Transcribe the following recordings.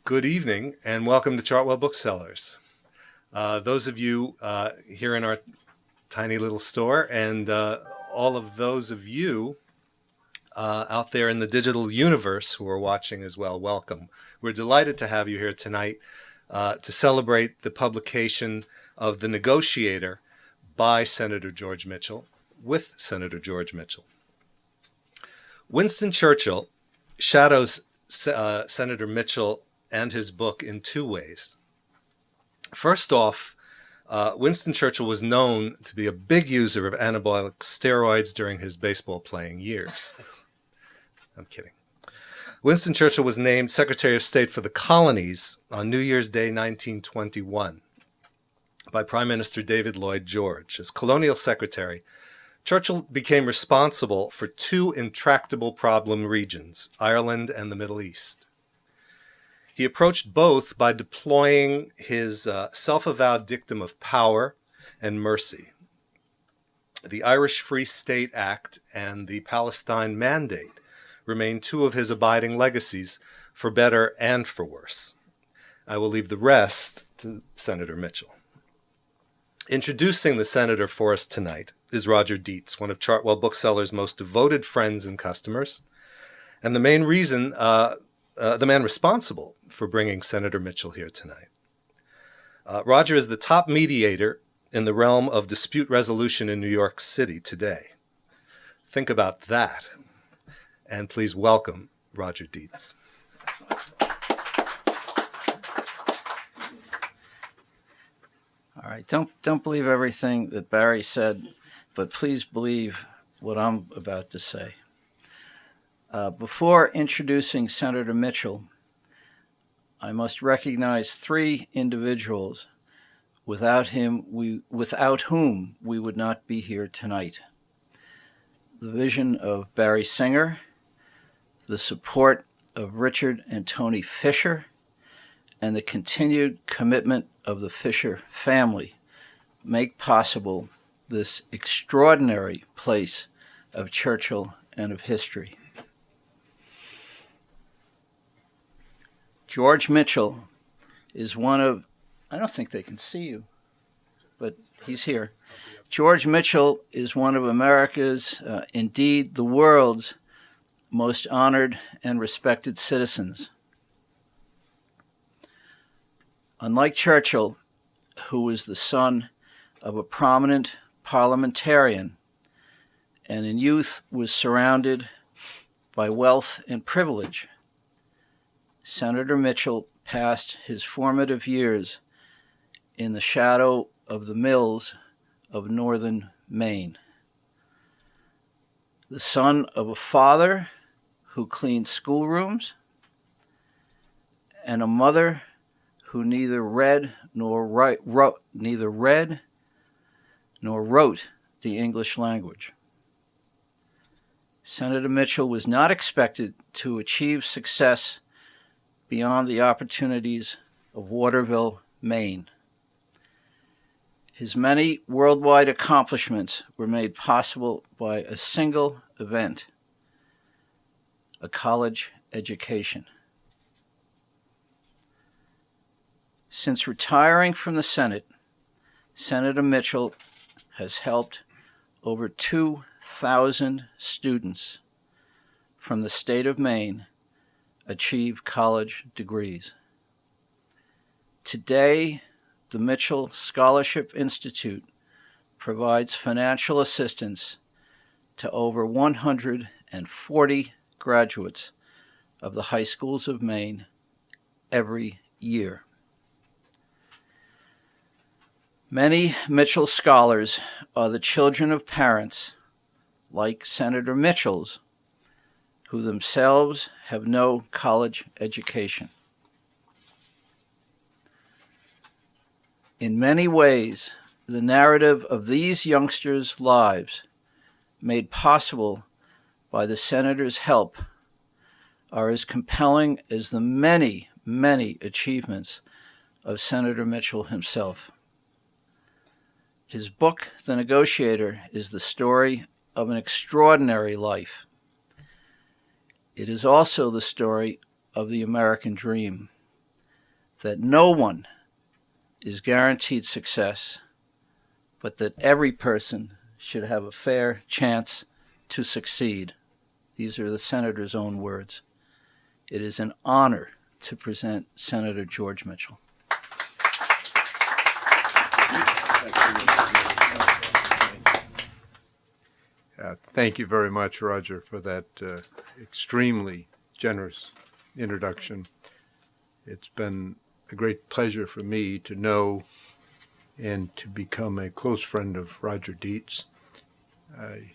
Good evening and welcome to Chartwell Booksellers. Those of you here in our tiny little store and all of those of you out there in the digital universe who are watching as well, welcome. We're delighted to have you here tonight to celebrate the publication of The Negotiator by Senator George Mitchell with Senator George Mitchell. Winston Churchill shadows Senator Mitchell and his book in two ways. First off, Winston Churchill was known to be a big user of anabolic steroids during his baseball playing years. I'm kidding. Winston Churchill was named Secretary of State for the Colonies on New Year's Day 1921 by Prime Minister David Lloyd George. As colonial secretary, Churchill became responsible for two intractable problem regions, Ireland and the Middle East. He approached both by deploying his self-avowed dictum of power and mercy. The Irish Free State Act and the Palestine Mandate remain two of his abiding legacies, for better and for worse. I will leave the rest to Senator Mitchell. Introducing the senator for us tonight is Roger Dietz, one of Chartwell Booksellers' most devoted friends and customers, and the main reason the man responsible for bringing Senator Mitchell here tonight. Roger is the top mediator in the realm of dispute resolution in New York City today. Think about that. And please welcome Roger Dietz. All right, don't believe everything that Barry said, but please believe what I'm about to say. Before introducing Senator Mitchell, I must recognize three individuals without whom we would not be here tonight. The vision of Barry Singer, the support of Richard and Tony Fisher, and the continued commitment of the Fisher family make possible this extraordinary place of Churchill and of history. George Mitchell is one of, I don't think they can see you, but he's here. George Mitchell is one of America's, indeed the world's, most honored and respected citizens. Unlike Churchill, who was the son of a prominent parliamentarian and in youth was surrounded by wealth and privilege, Senator Mitchell passed his formative years in the shadow of the mills of northern Maine. The son of a father who cleaned schoolrooms and a mother who neither read nor wrote the English language. Senator Mitchell was not expected to achieve success beyond the opportunities of Waterville, Maine. His many worldwide accomplishments were made possible by a single event: a college education. Since retiring from the Senate, Senator Mitchell has helped over 2,000 students from the state of Maine achieve college degrees. Today, the Mitchell Scholarship Institute provides financial assistance to over 140 graduates of the high schools of Maine every year. Many Mitchell scholars are the children of parents, like Senator Mitchell's, who themselves have no college education. In many ways, the narrative of these youngsters' lives, made possible by the senator's help, are as compelling as the many, many achievements of Senator Mitchell himself. His book, The Negotiator, is the story of an extraordinary life. It is also the story of the American dream, that no one is guaranteed success, but that every person should have a fair chance to succeed. These are the Senator's own words. It is an honor to present Senator George Mitchell. Thank you very much, Roger, for that extremely generous introduction. It's been a great pleasure for me to know and to become a close friend of Roger Dietz. I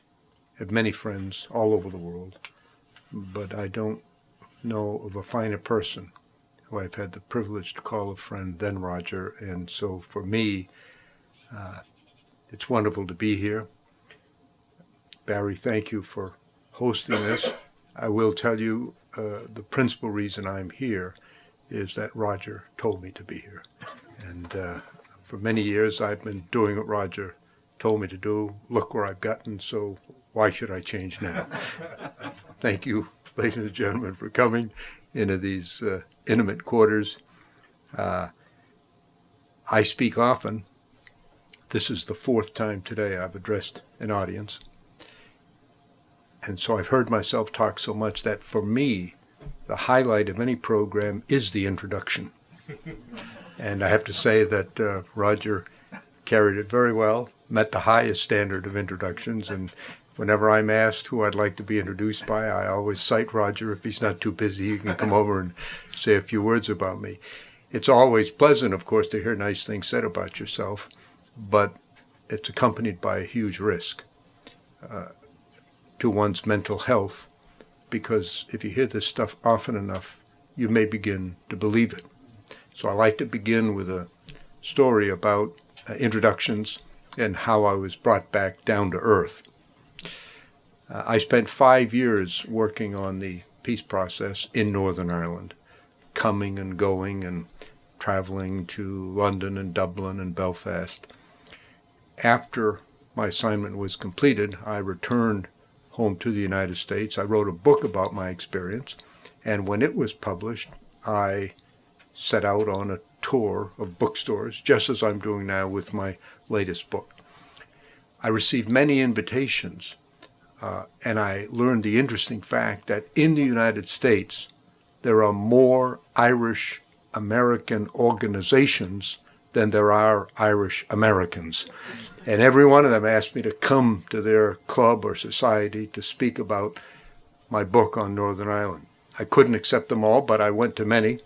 have many friends all over the world, but I don't know of a finer person who I've had the privilege to call a friend than Roger. And so for me, it's wonderful to be here. Barry, thank you for hosting this. I will tell you the principal reason I'm here is that Roger told me to be here. And for many years, I've been doing what Roger told me to do. Look where I've gotten, so why should I change now? Thank you, ladies and gentlemen, for coming into these intimate quarters. I speak often. This is the fourth time today I've addressed an audience. And so I've heard myself talk so much that for me, the highlight of any program is the introduction. And I have to say that Roger carried it very well, met the highest standard of introductions. And whenever I'm asked who I'd like to be introduced by, I always cite Roger. If he's not too busy, he can come over and say a few words about me. It's always pleasant, of course, to hear nice things said about yourself, but it's accompanied by a huge risk to one's mental health, because if you hear this stuff often enough, you may begin to believe it. So I like to begin with a story about introductions and how I was brought back down to earth. I spent 5 years working on the peace process in Northern Ireland, coming and going and traveling to London and Dublin and Belfast. After my assignment was completed, I returned home to the United States. I wrote a book about my experience, and when it was published, I set out on a tour of bookstores, just as I'm doing now with my latest book. I received many invitations, and I learned the interesting fact that in the United States, there are more Irish American organizations than there are Irish Americans. And every one of them asked me to come to their club or society to speak about my book on Northern Ireland. I couldn't accept them all, but I went to many.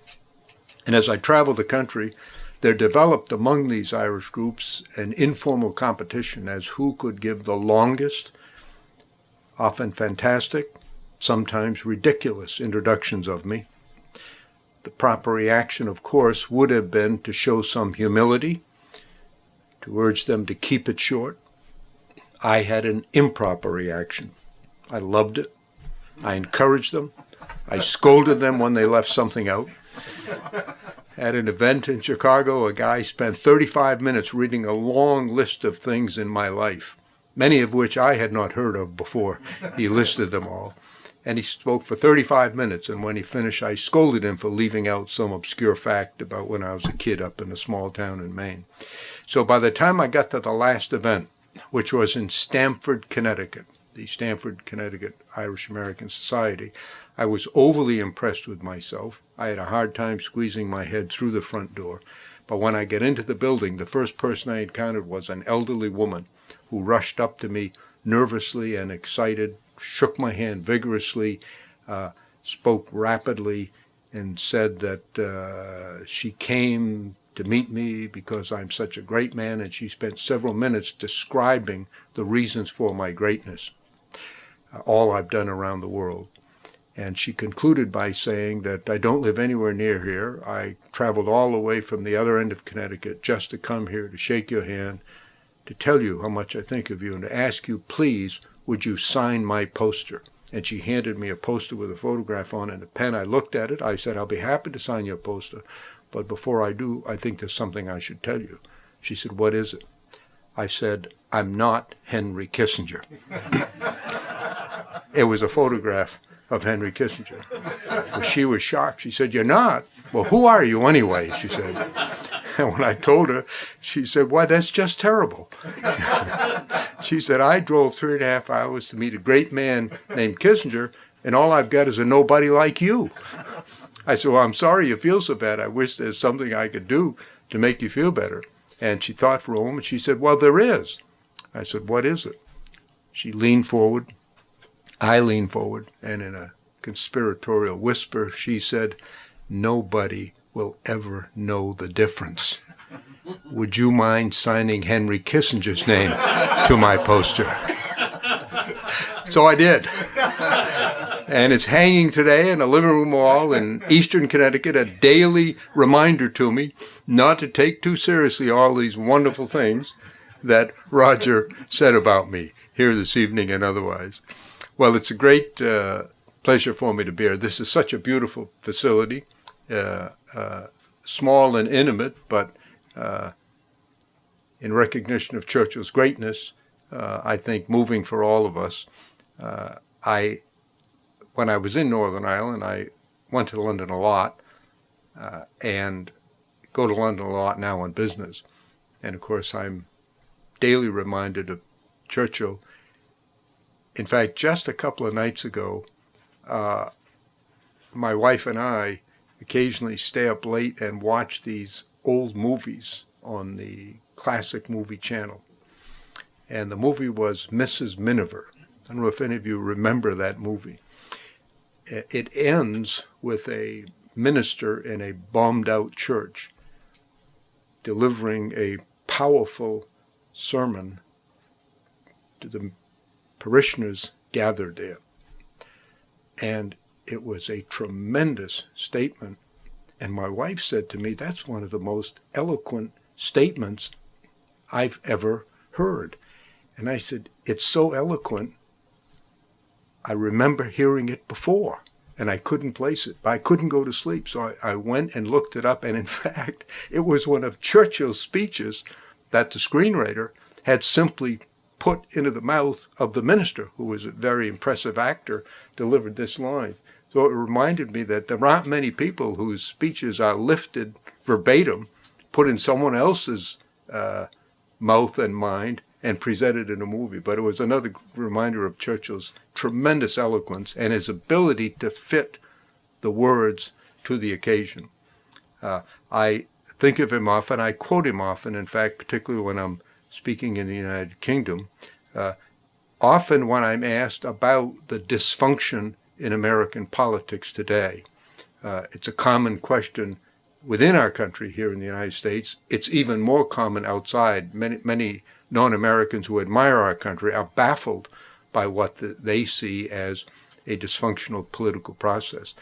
And as I traveled the country, there developed among these Irish groups an informal competition as who could give the longest, often fantastic, sometimes ridiculous introductions of me. The proper reaction, of course, would have been to show some humility, to urge them to keep it short. I had an improper reaction. I loved it. I encouraged them. I scolded them when they left something out. At an event in Chicago, a guy spent 35 minutes reading a long list of things in my life, many of which I had not heard of before. He listed them all. And he spoke for 35 minutes, and when he finished, I scolded him for leaving out some obscure fact about when I was a kid up in a small town in Maine. So by the time I got to the last event, which was in Stamford, Connecticut, the Stamford, Connecticut Irish American Society, I was overly impressed with myself. I had a hard time squeezing my head through the front door. But when I get into the building, the first person I encountered was an elderly woman who rushed up to me nervously and excited, shook my hand vigorously, spoke rapidly, and said that she came to meet me because I'm such a great man, and she spent several minutes describing the reasons for my greatness, all I've done around the world. And she concluded by saying that I don't live anywhere near here. I traveled all the way from the other end of Connecticut just to come here to shake your hand, to tell you how much I think of you, and to ask you, please, would you sign my poster? And she handed me a poster with a photograph on it and a pen. I looked at it. I said, I'll be happy to sign your poster, but before I do, I think there's something I should tell you. She said, what is it? I said, I'm not Henry Kissinger. It was a photograph of Henry Kissinger. Well, she was shocked. She said, "You're not? Well, who are you anyway?" she said. And when I told her, she said, "Why, that's just terrible." She said, "I drove 3.5 hours to meet a great man named Kissinger, and all I've got is a nobody like you." I said, "Well, I'm sorry you feel so bad. I wish there's something I could do to make you feel better." And she thought for a moment. She said, "Well, there is." I said, "What is it?" She leaned forward. I leaned forward, and in a conspiratorial whisper, she said, "Nobody will ever know the difference. Would you mind signing Henry Kissinger's name to my poster?" So I did. And it's hanging today in a living room wall in Eastern Connecticut, a daily reminder to me not to take too seriously all these wonderful things that Roger said about me here this evening and otherwise. Well, it's a great pleasure for me to be here. This is such a beautiful facility, small and intimate, but in recognition of Churchill's greatness, I think moving for all of us. When I was in Northern Ireland, I went to London a lot and go to London a lot now on business. And of course, I'm daily reminded of Churchill. In fact, just a couple of nights ago, my wife and I occasionally stay up late and watch these old movies on the classic movie channel. And the movie was Mrs. Miniver. I don't know if any of you remember that movie. It ends with a minister in a bombed-out church delivering a powerful sermon to the parishioners gathered there. And it was a tremendous statement. And my wife said to me, "That's one of the most eloquent statements I've ever heard." And I said, "It's so eloquent, I remember hearing it before, and I couldn't place it. I couldn't go to sleep, so I went and looked it up, and in fact, it was one of Churchill's speeches that the screenwriter had simply put into the mouth of the minister, who was a very impressive actor, delivered this line. So it reminded me that there aren't many people whose speeches are lifted verbatim, put in someone else's mouth and mind, and presented in a movie. But it was another reminder of Churchill's tremendous eloquence and his ability to fit the words to the occasion. I think of him often. I quote him often, in fact, particularly when I'm speaking in the United Kingdom. Often when I'm asked about the dysfunction in American politics today, it's a common question within our country here in the United States. It's even more common outside. Many non-Americans who admire our country are baffled by what they see as a dysfunctional political process.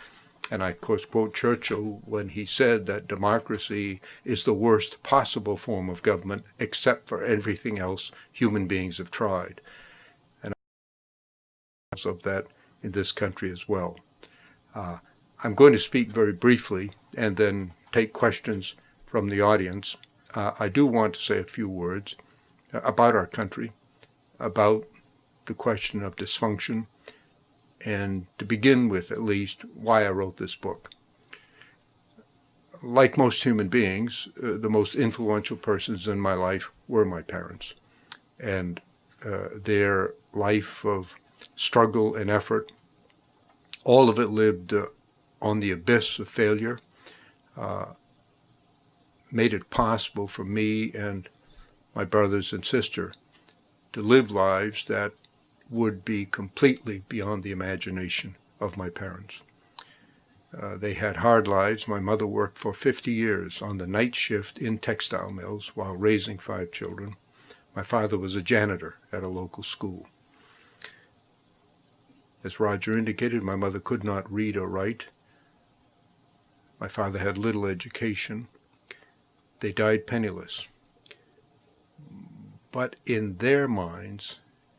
And I, of course, quote Churchill when he said that democracy is the worst possible form of government, except for everything else human beings have tried. And of that in this country as well. I'm going to speak very briefly and then take questions from the audience. I do want to say a few words about our country, about the question of dysfunction, and to begin with, at least, why I wrote this book. Like most human beings, the most influential persons in my life were my parents. And their life of struggle and effort, all of it lived on the abyss of failure, made it possible for me and my brothers and sister to live lives that would be completely beyond the imagination of my parents. They had hard lives. My mother worked for 50 years on the night shift in textile mills while raising 5 children. My father was a janitor at a local school. As Roger indicated, my mother could not read or write. My father had little education. They died penniless. But in their minds,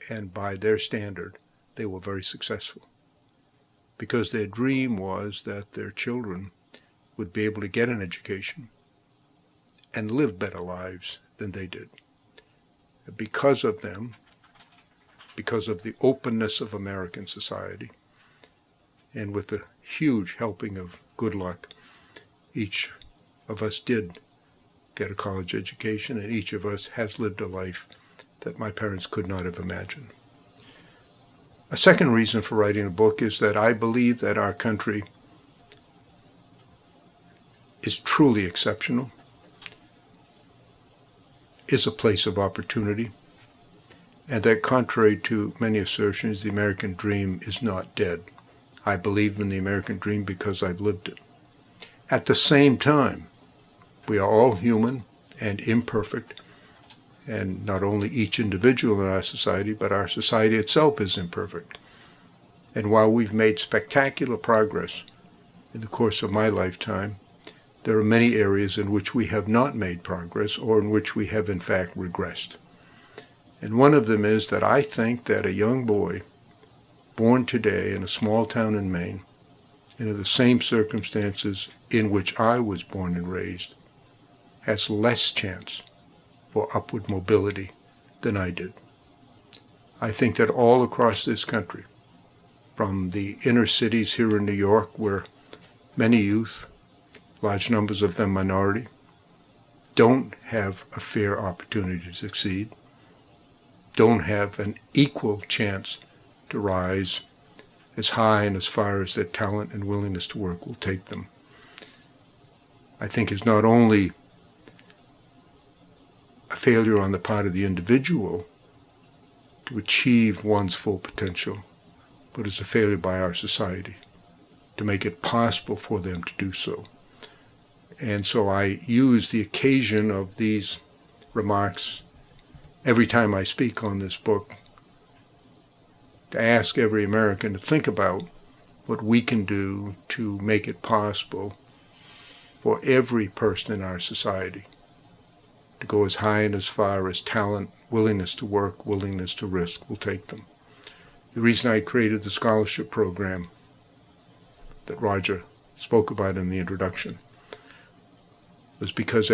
and by their standard, they were very successful, because their dream was that their children would be able to get an education and live better lives than they did. Because of them, because of the openness of American society, And with a huge helping of good luck, each of us did get a college education, and each of us has lived a life that my parents could not have imagined. A second reason for writing a book is that I believe that our country is truly exceptional, is a place of opportunity, and that contrary to many assertions, the American dream is not dead. I believe in the American dream because I've lived it. At the same time, we are all human and imperfect, and not only each individual in our society, but our society itself is imperfect. And while we've made spectacular progress in the course of my lifetime, there are many areas in which we have not made progress or in which we have in fact regressed. And one of them is that I think that a young boy born today in a small town in Maine, into the same circumstances in which I was born and raised, has less chance for upward mobility than I did. I think that all across this country, from the inner cities here in New York, where many youth, large numbers of them minority, don't have a fair opportunity to succeed, don't have an equal chance to rise as high and as far as their talent and willingness to work will take them. I think is not only a failure on the part of the individual to achieve one's full potential, but is a failure by our society to make it possible for them to do so. And so I use the occasion of these remarks every time I speak on this book to ask every American to think about what we can do to make it possible for every person in our society to go as high and as far as talent, willingness to work, willingness to risk will take them. The reason I created the scholarship program that Roger spoke about in the introduction was because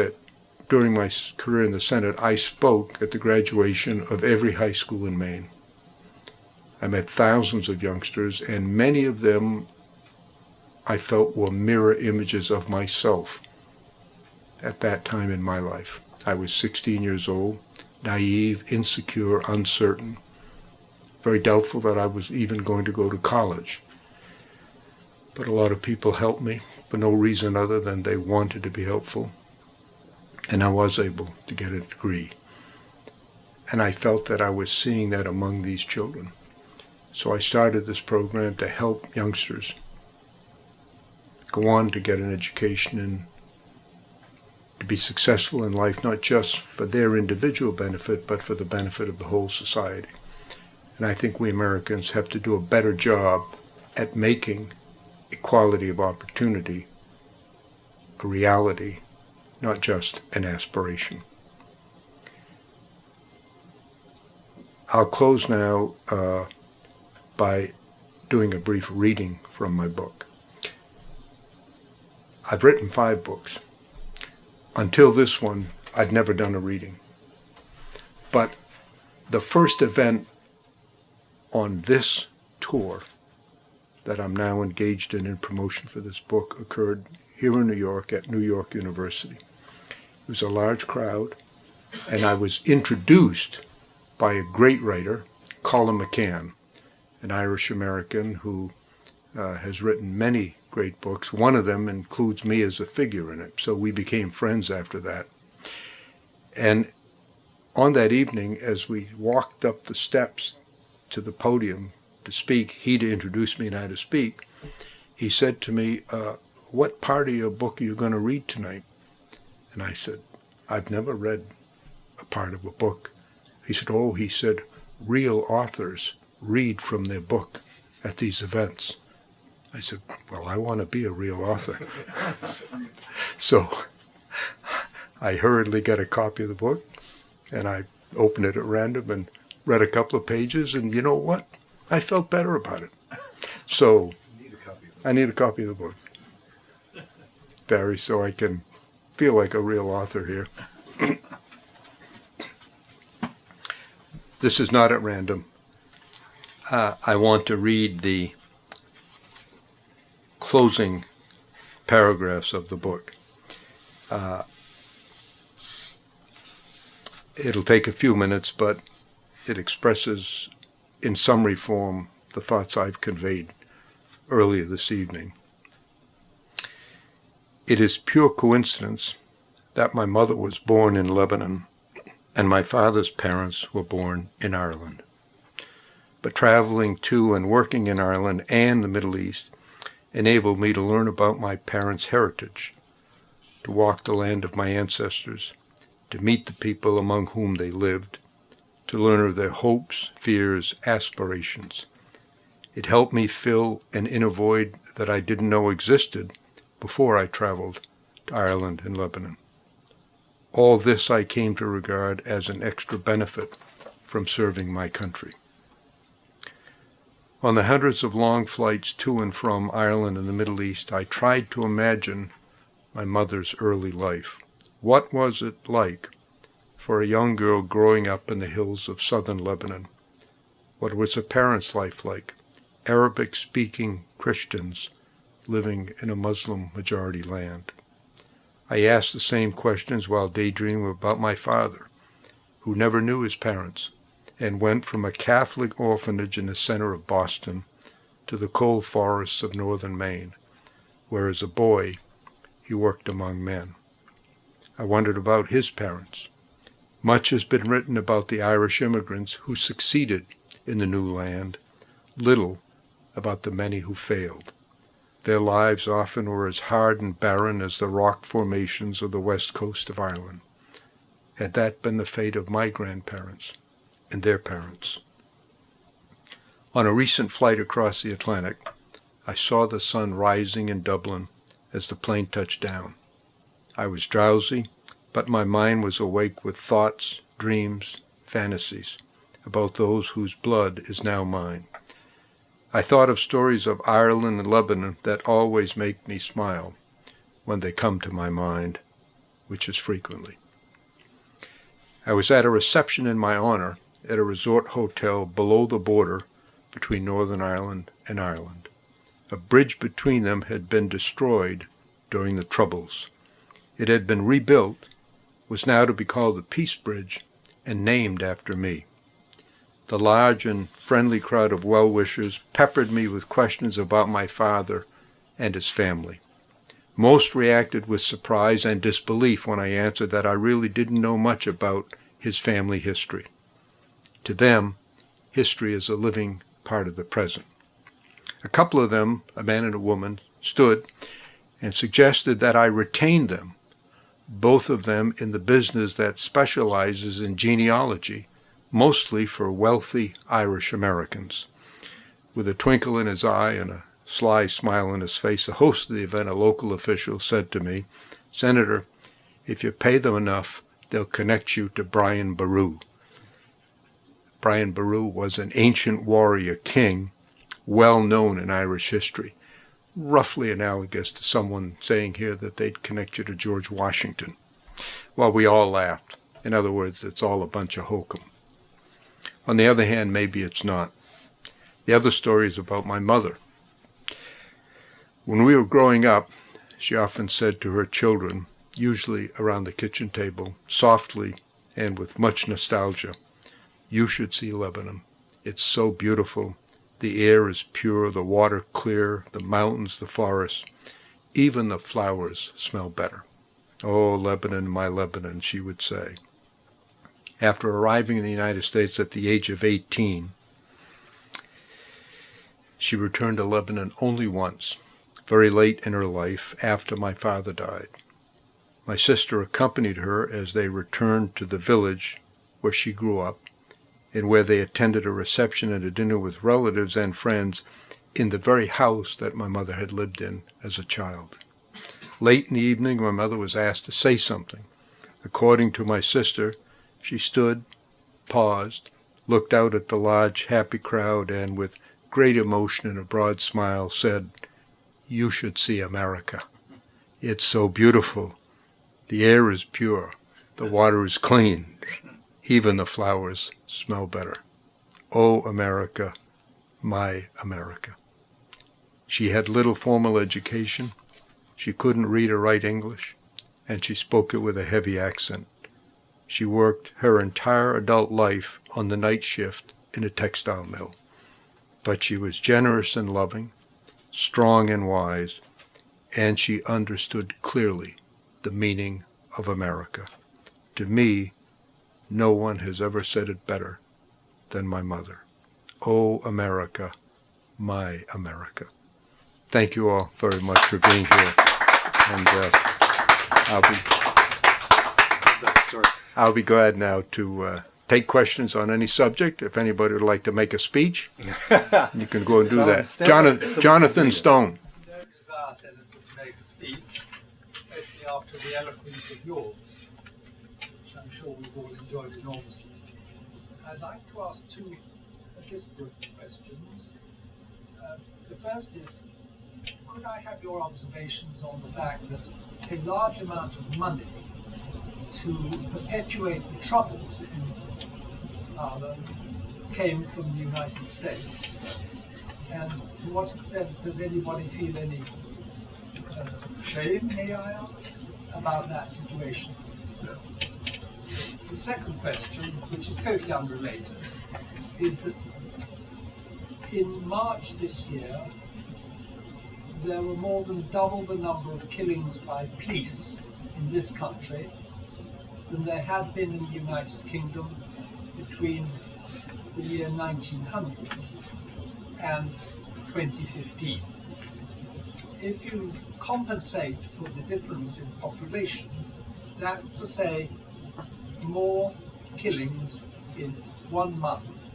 during my career in the Senate, I spoke at the graduation of every high school in Maine. I met thousands of youngsters, and many of them I felt were mirror images of myself at that time in my life. I was 16 years old, naive, insecure, uncertain, very doubtful that I was even going to go to college. But a lot of people helped me for no reason other than they wanted to be helpful. And I was able to get a degree. And I felt that I was seeing that among these children. So I started this program to help youngsters go on to get an education and to be successful in life, not just for their individual benefit, but for the benefit of the whole society. And I think we Americans have to do a better job at making equality of opportunity a reality, not just an aspiration. I'll close now by doing a brief reading from my book. I've written 5 books. Until this one, I'd never done a reading. But the first event on this tour that I'm now engaged in promotion for this book occurred here in New York at New York University. It was a large crowd, and I was introduced by a great writer, Colin McCann, an Irish-American who has written many great books. One of them includes me as a figure in it, so we became friends after that. And on that evening, as we walked up the steps to the podium to speak, he to introduce me and I to speak, he said to me, what part of your book are you going to read tonight? And I said, I've never read a part of a book. He said, real authors read from their book at these events. I said, well, I want to be a real author. So I hurriedly got a copy of the book, and I opened it at random and read a couple of pages, and you know what? I felt better about it. So I need a copy of the book, Barry, so I can feel like a real author here. This is not at random. I want to read the closing paragraphs of the book. It'll take a few minutes, but it expresses in summary form the thoughts I've conveyed earlier this evening. It is pure coincidence that my mother was born in Lebanon and my father's parents were born in Ireland. But traveling to and working in Ireland and the Middle East enabled me to learn about my parents' heritage, to walk the land of my ancestors, to meet the people among whom they lived, to learn of their hopes, fears, aspirations. It helped me fill an inner void that I didn't know existed before I traveled to Ireland and Lebanon. All this I came to regard as an extra benefit from serving my country. On the hundreds of long flights to and from Ireland and the Middle East, I tried to imagine my mother's early life. What was it like for a young girl growing up in the hills of southern Lebanon? What was her parents' life like? Arabic-speaking Christians living in a Muslim-majority land. I asked the same questions while daydreaming about my father, who never knew his parents, and went from a Catholic orphanage in the center of Boston to the cold forests of northern Maine, where as a boy he worked among men. I wondered about his parents. Much has been written about the Irish immigrants who succeeded in the new land, little about the many who failed. Their lives often were as hard and barren as the rock formations of the west coast of Ireland. Had that been the fate of my grandparents and their parents? On a recent flight across the Atlantic, I saw the sun rising in Dublin as the plane touched down. I was drowsy, but my mind was awake with thoughts, dreams, fantasies about those whose blood is now mine. I thought of stories of Ireland and Lebanon that always make me smile when they come to my mind, which is frequently. I was at a reception in my honor at a resort hotel below the border between Northern Ireland and Ireland. A bridge between them had been destroyed during the Troubles. It had been rebuilt, was now to be called the Peace Bridge, and named after me. The large and friendly crowd of well-wishers peppered me with questions about my father and his family. Most reacted with surprise and disbelief when I answered that I really didn't know much about his family history. To them, history is a living part of the present. A couple of them, a man and a woman, stood and suggested that I retain them, both of them in the business that specializes in genealogy, mostly for wealthy Irish Americans. With a twinkle in his eye and a sly smile on his face, the host of the event, a local official, said to me, "Senator, if you pay them enough, they'll connect you to Brian Boru." Brian Boru was an ancient warrior king, well known in Irish history, roughly analogous to someone saying here that they'd connect you to George Washington. Well, we all laughed. In other words, it's all a bunch of hokum. On the other hand, maybe it's not. The other story is about my mother. When we were growing up, she often said to her children, usually around the kitchen table, softly and with much nostalgia, "You should see Lebanon. It's so beautiful. The air is pure, the water clear, the mountains, the forests. Even the flowers smell better. Oh, Lebanon, my Lebanon," she would say. After arriving in the United States at the age of 18, she returned to Lebanon only once, very late in her life after my father died. My sister accompanied her as they returned to the village where she grew up and where they attended a reception and a dinner with relatives and friends in the very house that my mother had lived in as a child. Late in the evening, my mother was asked to say something. According to my sister, she stood, paused, looked out at the large, happy crowd, and with great emotion and a broad smile said, "You should see America. It's so beautiful. The air is pure. The water is clean. Even the flowers smell better. Oh, America, my America." She had little formal education. She couldn't read or write English, and she spoke it with a heavy accent. She worked her entire adult life on the night shift in a textile mill. But she was generous and loving, strong and wise, and she understood clearly the meaning of America. To me, no one has ever said it better than my mother. Oh, America, my America. Thank you all very much for being here. And I'll be glad now to take questions on any subject. If anybody would like to make a speech, you can go and do that. Jonathan Stone. No desire, Senator, to make a speech, especially after the eloquence of yours, which I'm sure we've all enjoyed enormously. I'd like to ask two disparate questions. The first is, could I have your observations on the fact that a large amount of money to perpetuate the troubles in Ireland came from the United States? And to what extent does anybody feel any shame, may I ask, about that situation? The second question, which is totally unrelated, is that in March this year, there were more than double the number of killings by police in this country than there had been in the United Kingdom between the year 1900 and 2015. If you compensate for the difference in population, that's to say more killings in 1 month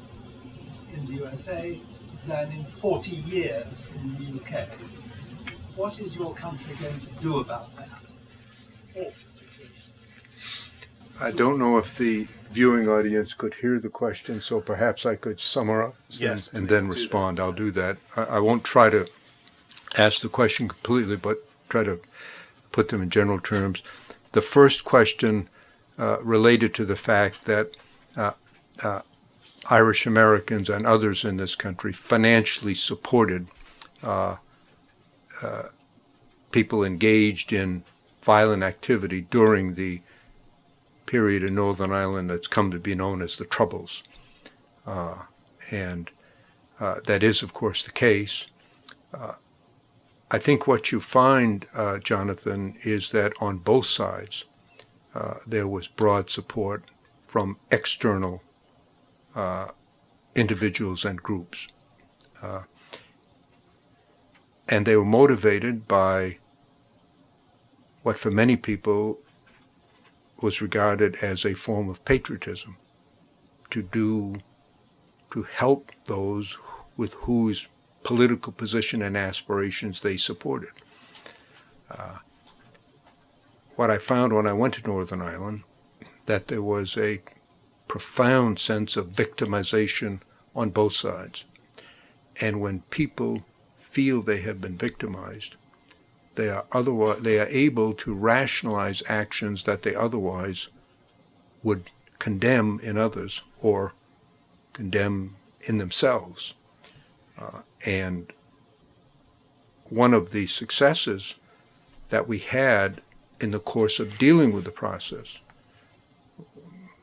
in the USA than in 40 years in the UK. What is your country going to do about that? I don't know if the viewing audience could hear the question, so perhaps I could summarize and then respond. I'll do that. I won't try to ask the question completely, but try to put them in general terms. The first question related to the fact that Irish Americans and others in this country financially supported people engaged in violent activity during the period in Northern Ireland that's come to be known as the Troubles. And that is, of course, the case. I think what you find, Jonathan, is that on both sides there was broad support from external individuals and groups. And they were motivated by what for many people was regarded as a form of patriotism, to help those with whose political position and aspirations they supported. What I found when I went to Northern Ireland, that there was a profound sense of victimization on both sides. And when people feel they have been victimized, they are able to rationalize actions that they otherwise would condemn in others or condemn in themselves. And one of the successes that we had in the course of dealing with the process,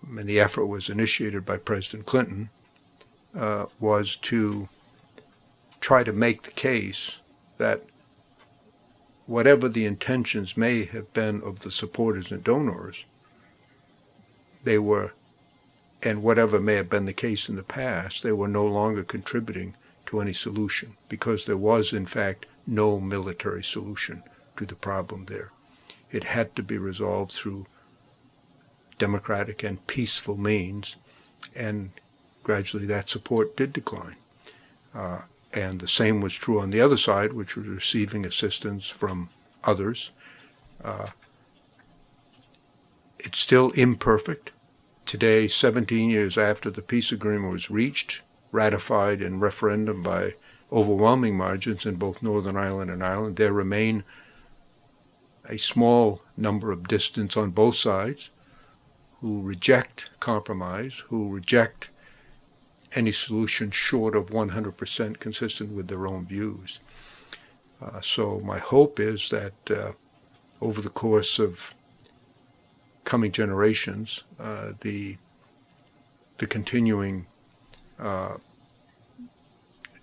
and the effort was initiated by President Clinton, was to try to make the case that whatever the intentions may have been of the supporters and donors, they were, and whatever may have been the case in the past, they were no longer contributing to any solution, because there was, in fact, no military solution to the problem there. It had to be resolved through democratic and peaceful means, and gradually that support did decline. And the same was true on the other side, which was receiving assistance from others. It's still imperfect. Today, 17 years after the peace agreement was reached, ratified in referendum by overwhelming margins in both Northern Ireland and Ireland, there remain a small number of dissidents on both sides who reject compromise, who reject any solution short of 100% consistent with their own views. So my hope is that over the course of coming generations, the continuing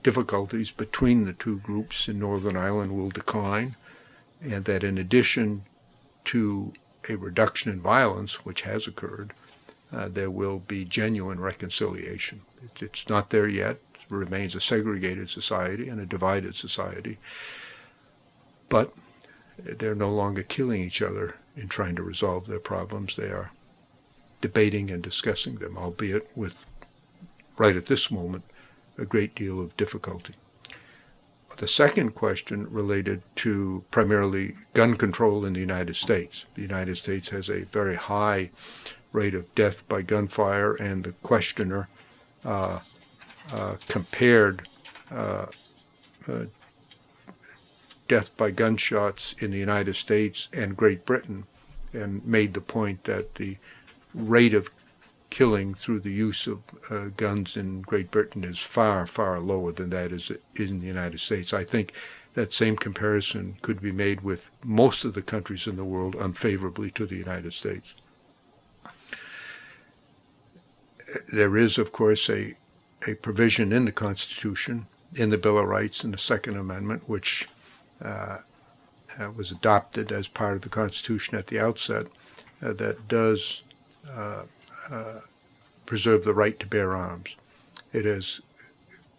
difficulties between the two groups in Northern Ireland will decline, and that in addition to a reduction in violence, which has occurred, there will be genuine reconciliation. It's not there yet. It remains a segregated society and a divided society. But they're no longer killing each other in trying to resolve their problems. They are debating and discussing them, albeit with, right at this moment, a great deal of difficulty. The second question related to primarily gun control in the United States. The United States has a very high rate of death by gunfire, and the questioner compared death by gunshots in the United States and Great Britain, and made the point that the rate of killing through the use of guns in Great Britain is far, far lower than that is in the United States. I think that same comparison could be made with most of the countries in the world unfavorably to the United States. There is, of course, a provision in the Constitution, in the Bill of Rights, in the Second Amendment, which was adopted as part of the Constitution at the outset, that does preserve the right to bear arms. It has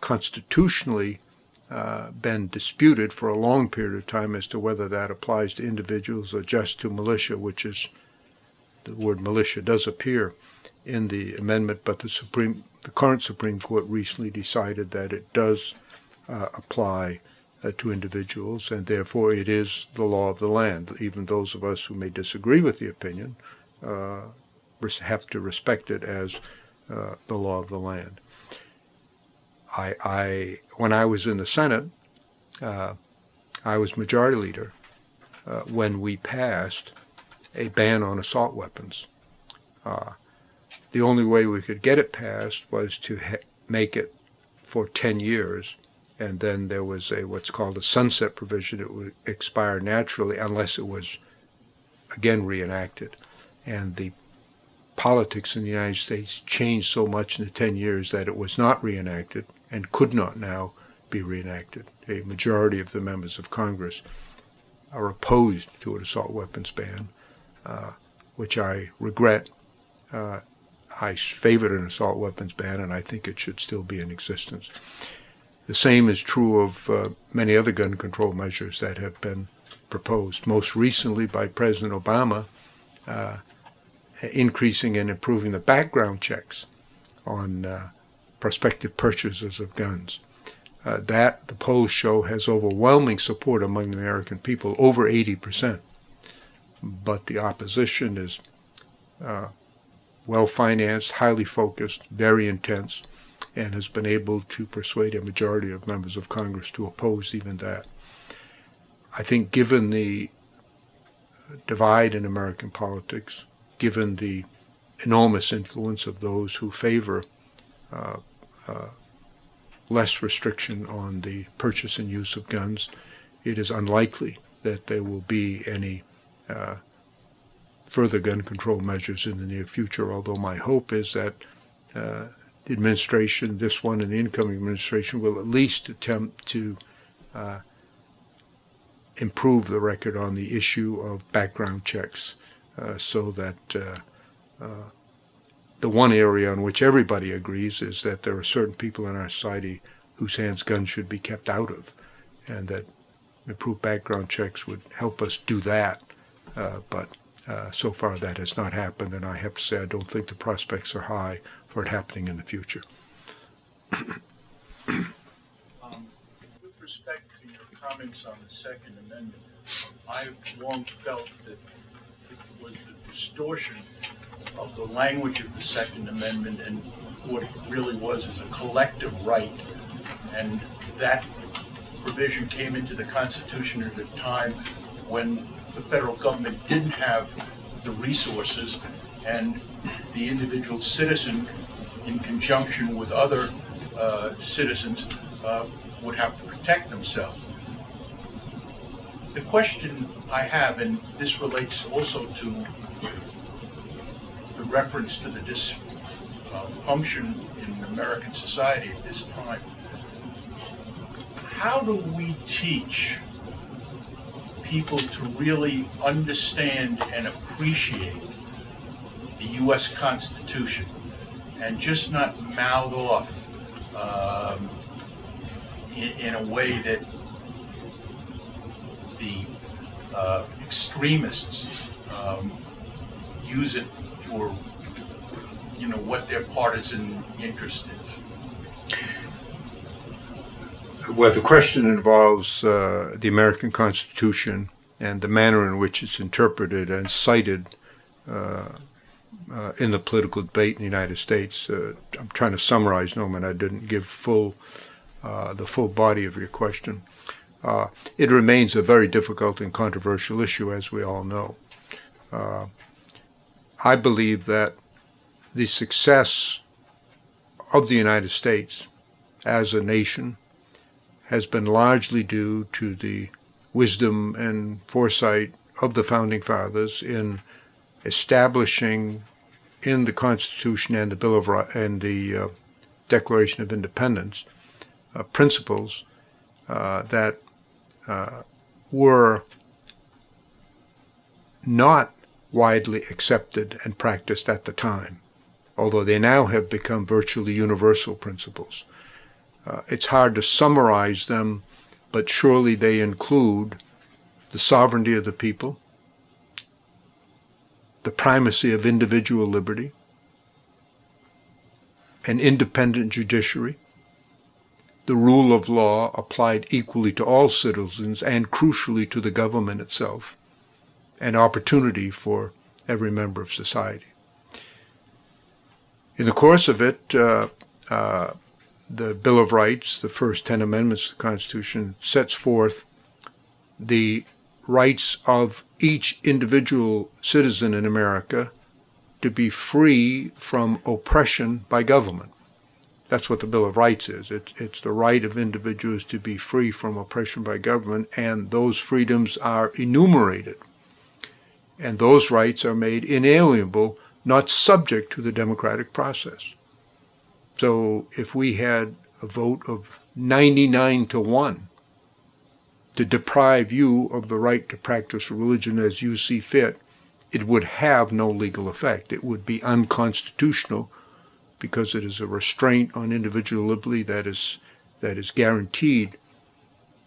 constitutionally been disputed for a long period of time as to whether that applies to individuals or just to militia, which is, the word militia does appear in the amendment, but the current Supreme Court recently decided that it does apply to individuals, and therefore it is the law of the land. Even those of us who may disagree with the opinion have to respect it as the law of the land. When I was in the Senate, I was majority leader when we passed a ban on assault weapons. The only way we could get it passed was to make it for 10 years, and then there was what's called a sunset provision. It would expire naturally unless it was again reenacted. And the politics in the United States changed so much in the 10 years that it was not reenacted and could not now be reenacted. A majority of the members of Congress are opposed to an assault weapons ban, which I regret. I favored an assault weapons ban, and I think it should still be in existence. The same is true of many other gun control measures that have been proposed, most recently by President Obama, increasing and improving the background checks on prospective purchasers of guns. That, the polls show, has overwhelming support among the American people, over 80%. But the opposition is well-financed, highly focused, very intense, and has been able to persuade a majority of members of Congress to oppose even that. I think given the divide in American politics, given the enormous influence of those who favor less restriction on the purchase and use of guns, it is unlikely that there will be any further gun control measures in the near future, although my hope is that the administration, this one and the incoming administration, will at least attempt to improve the record on the issue of background checks so that the one area on which everybody agrees is that there are certain people in our society whose hands guns should be kept out of, and that improved background checks would help us do that. But so far that has not happened, and I have to say I don't think the prospects are high for it happening in the future. With respect to your comments on the Second Amendment, I've long felt that it was a distortion of the language of the Second Amendment, and what it really was is a collective right, and that provision came into the Constitution at a time when the federal government didn't have the resources, and the individual citizen, in conjunction with other citizens, would have to protect themselves. the question I have, and this relates also to the reference to the dysfunction in American society at this time, how do we teach people to really understand and appreciate the U.S. Constitution and just not mouth off in a way that the extremists use it for, what their partisan interest is? Well, the question involves the American Constitution and the manner in which it's interpreted and cited in the political debate in the United States. I'm trying to summarize, Norman. I didn't give the full body of your question. It remains a very difficult and controversial issue, as we all know. I believe that the success of the United States as a nation has been largely due to the wisdom and foresight of the Founding Fathers in establishing in the Constitution and the Bill of Rights and the Declaration of Independence principles that were not widely accepted and practiced at the time, although they now have become virtually universal principles. It's hard to summarize them, but surely they include the sovereignty of the people, the primacy of individual liberty, an independent judiciary, the rule of law applied equally to all citizens and crucially to the government itself, and opportunity for every member of society. In the course of it, the Bill of Rights, the first 10 amendments to the Constitution, sets forth the rights of each individual citizen in America to be free from oppression by government. That's what the Bill of Rights is. It's the right of individuals to be free from oppression by government, and those freedoms are enumerated. And those rights are made inalienable, not subject to the democratic process. So if we had a vote of 99-1 to deprive you of the right to practice religion as you see fit, it would have no legal effect. It would be unconstitutional because it is a restraint on individual liberty that is guaranteed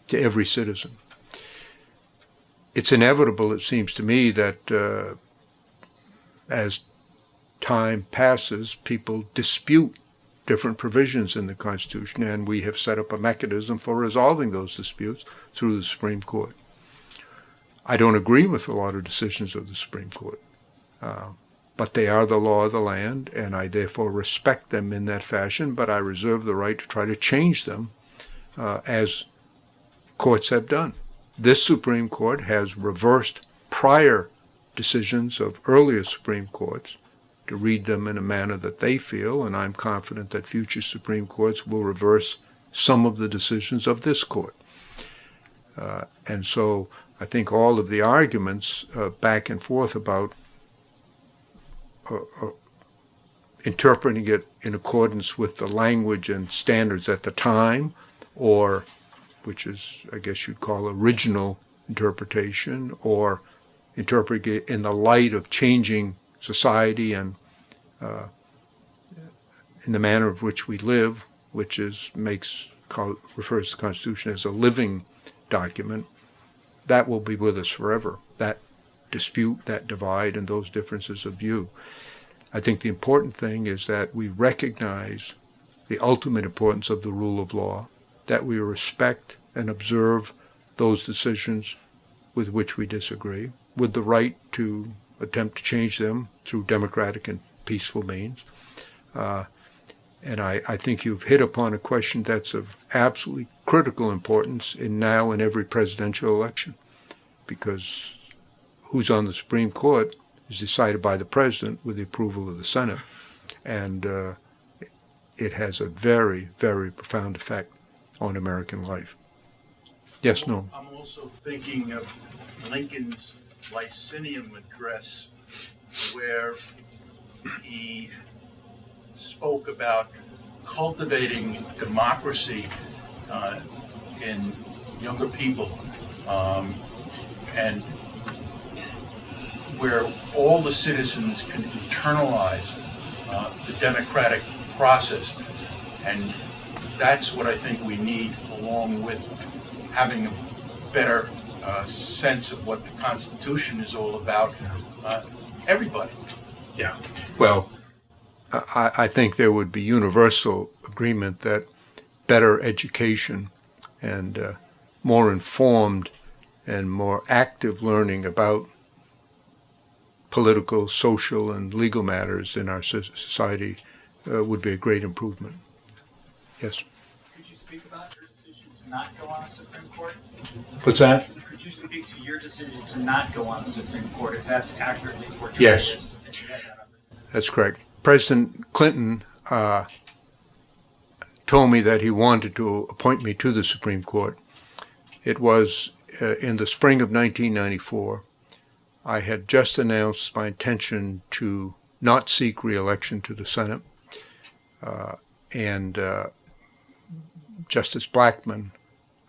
to every citizen. It's inevitable, it seems to me, that as time passes, people dispute different provisions in the Constitution, and we have set up a mechanism for resolving those disputes through the Supreme Court. I don't agree with a lot of decisions of the Supreme Court, but they are the law of the land, and I therefore respect them in that fashion, but I reserve the right to try to change them as courts have done. This Supreme Court has reversed prior decisions of earlier Supreme Courts to read them in a manner that they feel, and I'm confident that future Supreme Courts will reverse some of the decisions of this court. And so I think all of the arguments back and forth about interpreting it in accordance with the language and standards at the time, or which is, I guess you'd call, original interpretation, or interpreting it in the light of changing society and in the manner of which we live, which refers to the Constitution as a living document, that will be with us forever. That dispute, that divide, and those differences of view. I think the important thing is that we recognize the ultimate importance of the rule of law, that we respect and observe those decisions with which we disagree, with the right to attempt to change them through democratic and peaceful means. And I think you've hit upon a question that's of absolutely critical importance now in every presidential election, because who's on the Supreme Court is decided by the president with the approval of the Senate, and it has a very, very profound effect on American life. Yes, no. I'm also thinking of Lincoln's Lyceum address, where he spoke about cultivating democracy in younger people, and where all the citizens can internalize the democratic process. And that's what I think we need, along with having a better sense of what the Constitution is all about. Everybody. Yeah. Well, I think there would be universal agreement that better education and more informed and more active learning about political, social, and legal matters in our society would be a great improvement. Yes? Could you speak about your decision to not go on the Supreme Court? What's that? Could you speak to your decision to not go on the Supreme Court, if that's accurately portrayed? Yes. As you had that opportunity? That's correct. President Clinton told me that he wanted to appoint me to the Supreme Court. It was in the spring of 1994. I had just announced my intention to not seek re-election to the Senate, and Justice Blackmun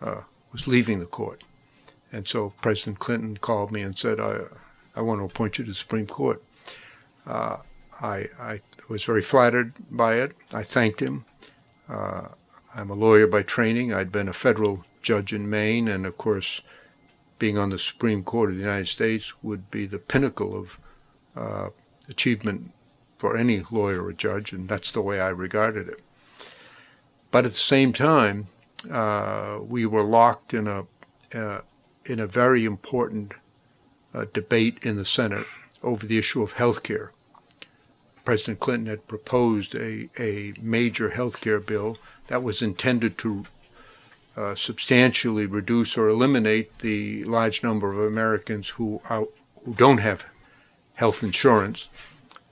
was leaving the court. And so President Clinton called me and said, I want to appoint you to the Supreme Court. I was very flattered by it. I thanked him. I'm a lawyer by training. I'd been a federal judge in Maine, and of course, being on the Supreme Court of the United States would be the pinnacle of achievement for any lawyer or judge, and that's the way I regarded it. But at the same time, we were locked in a very important debate in the Senate over the issue of health care. President Clinton had proposed a major health care bill that was intended to substantially reduce or eliminate the large number of Americans who don't have health insurance,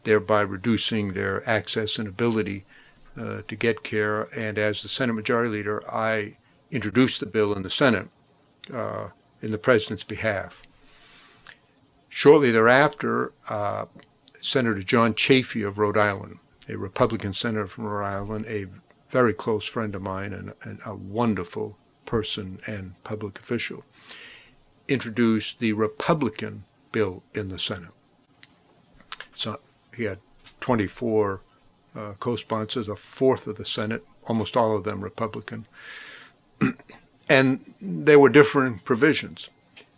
thereby reducing their access and ability to get care. And as the Senate Majority Leader, I introduced the bill in the Senate in the President's behalf. Shortly thereafter, Senator John Chafee of Rhode Island, a Republican senator from Rhode Island, a very close friend of mine and a wonderful person and public official, introduced the Republican bill in the Senate. So he had 24 co-sponsors, a fourth of the Senate, almost all of them Republican. And there were different provisions.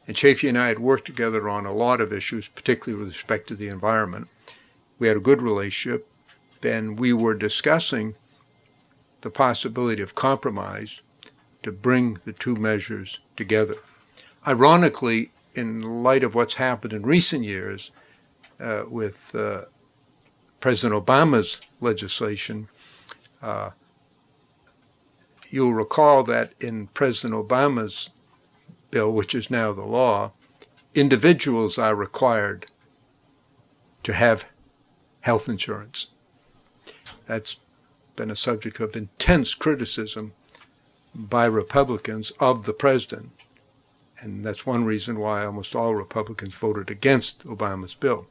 And Chafee and I had worked together on a lot of issues, particularly with respect to the environment. We had a good relationship. Then we were discussing the possibility of compromise to bring the two measures together. Ironically, in light of what's happened in recent years with President Obama's legislation, you'll recall that in President Obama's bill, which is now the law, individuals are required to have health insurance. That's been a subject of intense criticism by Republicans of the president. And that's one reason why almost all Republicans voted against Obama's bill.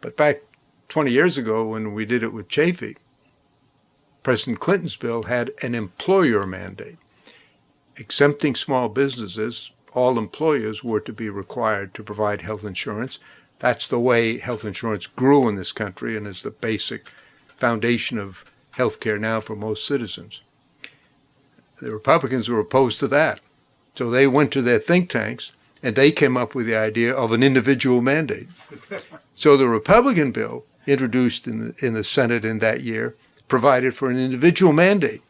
But back 20 years ago, when we did it with Chafee, President Clinton's bill had an employer mandate. Exempting small businesses, all employers were to be required to provide health insurance. That's the way health insurance grew in this country and is the basic foundation of health care now for most citizens. The Republicans were opposed to that. So they went to their think tanks and they came up with the idea of an individual mandate. So the Republican bill introduced in the Senate in that year provided for an individual mandate.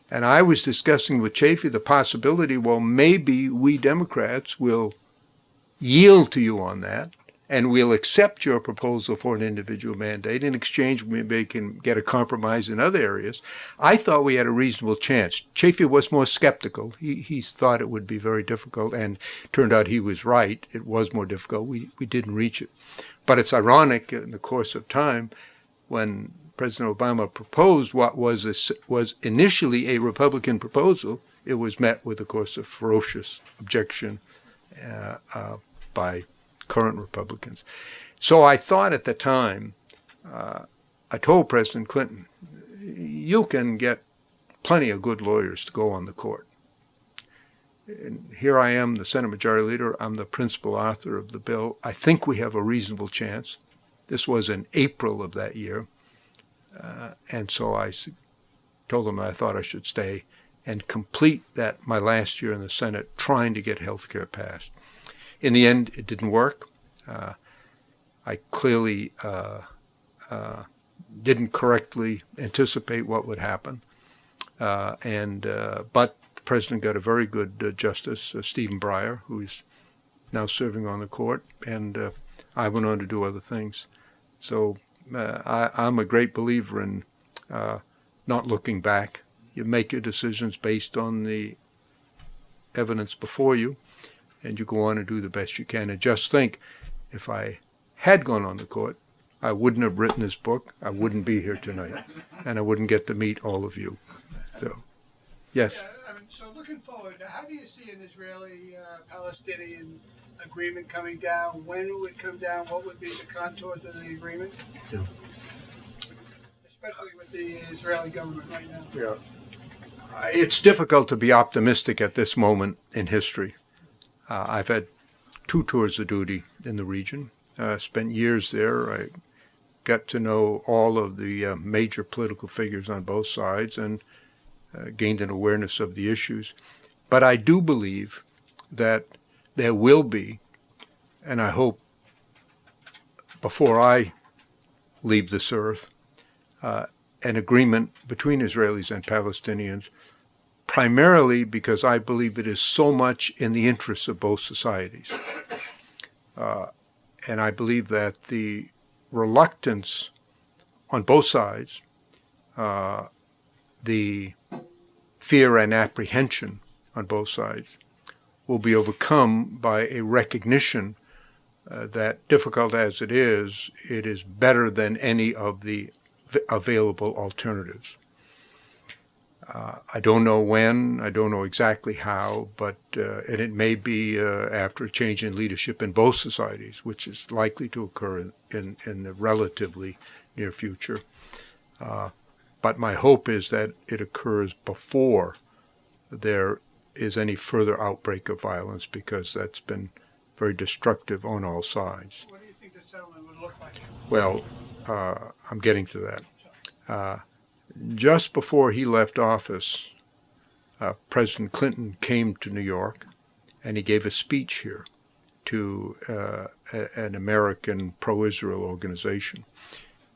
And I was discussing with Chafee the possibility, well, maybe we Democrats will yield to you on that, and we'll accept your proposal for an individual mandate. In exchange, maybe we can get a compromise in other areas. I thought we had a reasonable chance. Chafee was more skeptical. He thought it would be very difficult, and turned out he was right. It was more difficult. We didn't reach it. But it's ironic in the course of time when President Obama proposed what was initially a Republican proposal, it was met with, of course, a ferocious objection by current Republicans. So I thought at the time, I told President Clinton, you can get plenty of good lawyers to go on the court. And here I am, the Senate Majority Leader. I'm the principal author of the bill. I think we have a reasonable chance. This was in April of that year. And so I told him I thought I should stay and complete my last year in the Senate trying to get health care passed. In the end, it didn't work. I clearly didn't correctly anticipate what would happen. But the president got a very good justice, Stephen Breyer, who is now serving on the court, and I went on to do other things. So I'm a great believer in not looking back. You make your decisions based on the evidence before you, and you go on and do the best you can. And just think, if I had gone on the court, I wouldn't have written this book, I wouldn't be here tonight, and I wouldn't get to meet all of you. So, yes? So looking forward, how do you see an Israeli-Palestinian agreement coming down? When it would come down? What would be the contours of the agreement? Yeah. Especially with the Israeli government right now. Yeah. It's difficult to be optimistic at this moment in history. I've had 2 tours of duty in the region. Spent years there. I got to know all of the major political figures on both sides and gained an awareness of the issues. But I do believe that there will be, and I hope before I leave this earth, an agreement between Israelis and Palestinians, primarily because I believe it is so much in the interests of both societies. And I believe that the reluctance on both sides, the fear and apprehension on both sides, will be overcome by a recognition that, difficult as it is better than any of the available alternatives. I don't know when, I don't know exactly how, but and it may be after a change in leadership in both societies, which is likely to occur in the relatively near future. But my hope is that it occurs before there is any further outbreak of violence, because that's been very destructive on all sides. What do you think the settlement would look like? Well, I'm getting to that. Just before he left office, President Clinton came to New York, and he gave a speech here to an American pro-Israel organization,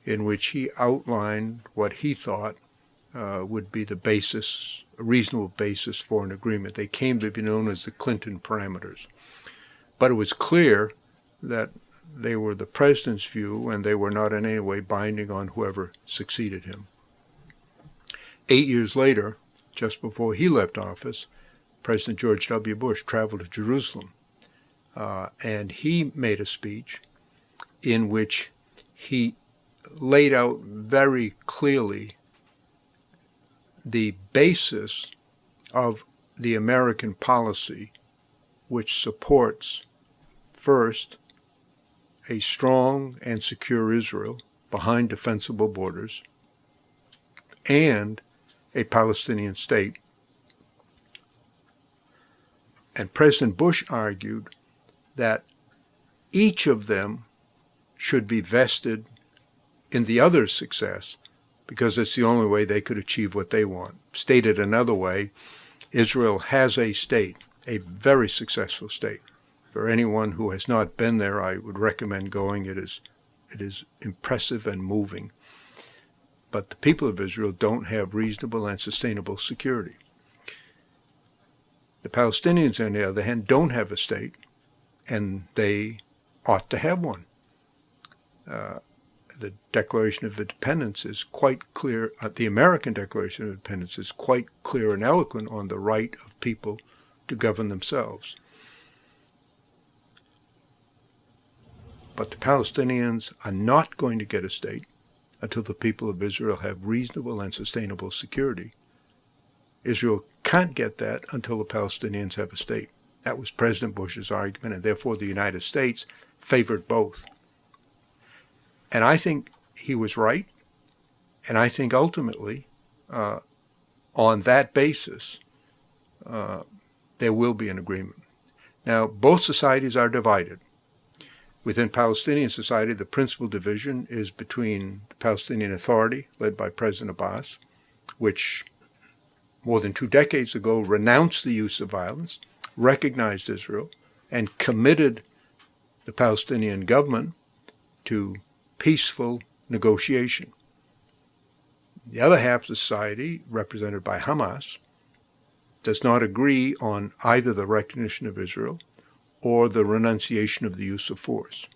in which he outlined what he thought would be the basis, a reasonable basis for an agreement. They came to be known as the Clinton parameters. But it was clear that they were the president's view, and they were not in any way binding on whoever succeeded him. 8 years later, just before he left office, President George W. Bush traveled to Jerusalem, and he made a speech in which he laid out very clearly the basis of the American policy, which supports, first, a strong and secure Israel behind defensible borders, and a Palestinian state. And President Bush argued that each of them should be vested in the other's success, because it's the only way they could achieve what they want. Stated another way, Israel has a state, a very successful state. For anyone who has not been there, I would recommend going. It is impressive and moving. But the people of Israel don't have reasonable and sustainable security. The Palestinians, on the other hand, don't have a state, and they ought to have one. The Declaration of Independence is quite clear. The American Declaration of Independence is quite clear and eloquent on the right of people to govern themselves. But the Palestinians are not going to get a state until the people of Israel have reasonable and sustainable security. Israel can't get that until the Palestinians have a state. That was President Bush's argument, and therefore the United States favored both. And I think he was right, and I think ultimately, on that basis, there will be an agreement. Now, both societies are divided. Within Palestinian society, the principal division is between the Palestinian Authority, led by President Abbas, which more than 2 decades ago renounced the use of violence, recognized Israel, and committed the Palestinian government to peaceful negotiation. The other half of society, represented by Hamas, does not agree on either the recognition of Israel or the renunciation of the use of force.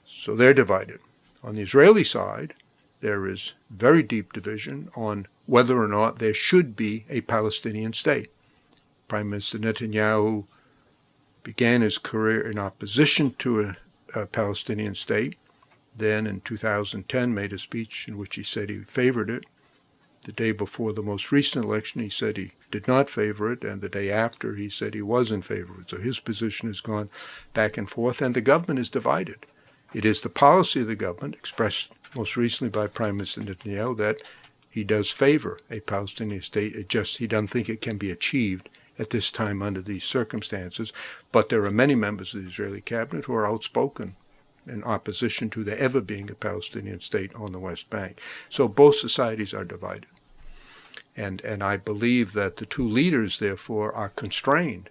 So they're divided. On the Israeli side, there is very deep division on whether or not there should be a Palestinian state. Prime Minister Netanyahu began his career in opposition to a Palestinian state, then in 2010 made a speech in which he said he favored it. The day before the most recent election, he said he did not favor it, and the day after, he said he was in favor of it. So his position has gone back and forth, and the government is divided. It is the policy of the government, expressed most recently by Prime Minister Netanyahu, that he does favor a Palestinian state. He doesn't think it can be achieved at this time under these circumstances. But there are many members of the Israeli cabinet who are outspoken in opposition to there ever being a Palestinian state on the West Bank. So both societies are divided. And I believe that the two leaders, therefore, are constrained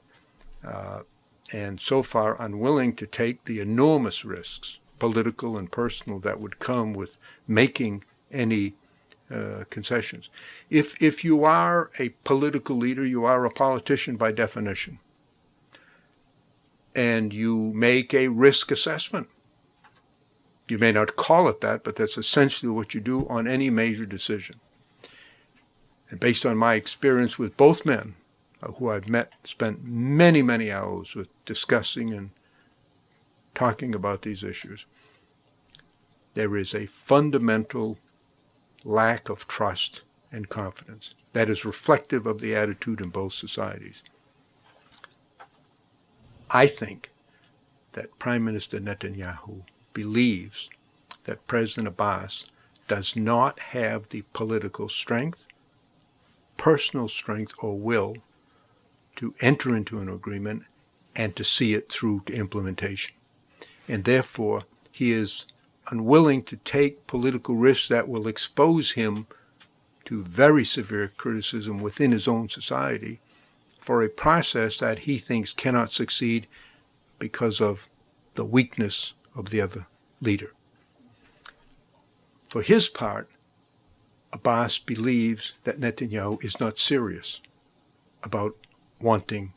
and so far unwilling to take the enormous risks, political and personal, that would come with making any concessions. If you are a political leader, you are a politician by definition. And you make a risk assessment. You may not call it that, but that's essentially what you do on any major decision. And based on my experience with both men, who I've spent many, many hours with discussing and talking about these issues, there is a fundamental lack of trust and confidence that is reflective of the attitude in both societies. I think that Prime Minister Netanyahu believes that President Abbas does not have the political strength, personal strength, or will to enter into an agreement and to see it through to implementation. And therefore, he is unwilling to take political risks that will expose him to very severe criticism within his own society for a process that he thinks cannot succeed because of the weakness of the other leader. For his part, Abbas believes that Netanyahu is not serious about wanting